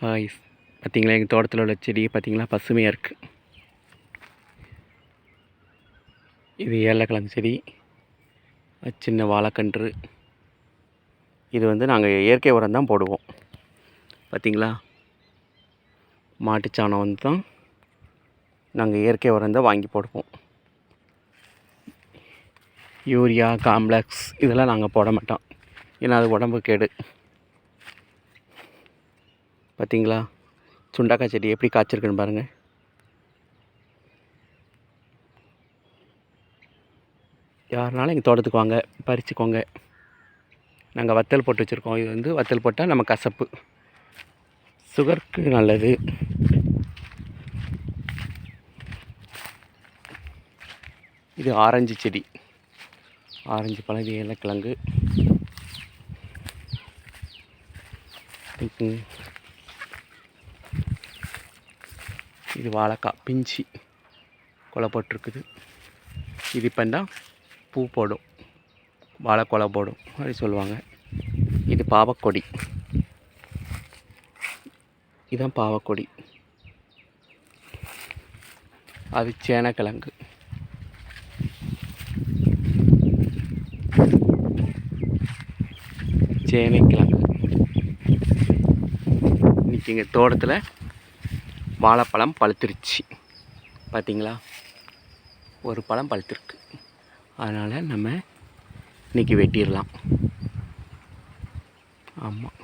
Hi, பார்த்தீங்களா எங்கள் தோட்டத்தில் உள்ள செடி பார்த்தீங்களா பசுமையாக இருக்குது. இது ஏலக்கிழங்கு செடி, சின்ன வாழைக்கன்று. இது வந்து நாங்கள் இயற்கை உரம் தான் போடுவோம். பார்த்தீங்களா, மாட்டுச்சாணம் வந்து தான் நாங்கள் இயற்கை உரம் தான் வாங்கி போடுவோம். யூரியா, காம்ப்ளெக்ஸ் இதெல்லாம் நாங்கள் போட மாட்டோம், ஏன்னா அது உடம்பு கேடு. பார்த்தீங்களா, சுண்டக்காய் செடி எப்படி காய்ச்சிருக்குன்னு பாருங்கள். யாருனாலும் எங்கள் தோட்டத்துக்கு வாங்க, பறிச்சுக்கோங்க. நாங்கள் வத்தல் போட்டு வச்சுருக்கோம். இது வந்து வத்தல் போட்டால் நம்ம கசப்பு, சுகருக்கு நல்லது. இது ஆரஞ்சு செடி, ஆரஞ்சு பழம். இது ஏலக்கிழங்கு. இது வாழைக்காய் பிஞ்சு கொலை போட்டிருக்குது. இது இப்போ தான் பூ போடும், வாழைக்கொலை போடும் அப்படி சொல்லுவாங்க. இது பாவக்கொடி, இதுதான் பாவக்கொடி. அது சேனக்கிழங்கு. சேனைக்கிழங்கு. இன்றைக்கி எங்கள் தோட்டத்தில் வாழைப்பழம் பழுத்துருச்சு. பார்த்தீங்களா, ஒரு பழம் பழுத்துருக்கு. அதனால் நம்ம இன்றைக்கி வெட்டிடலாம். ஆமாம்.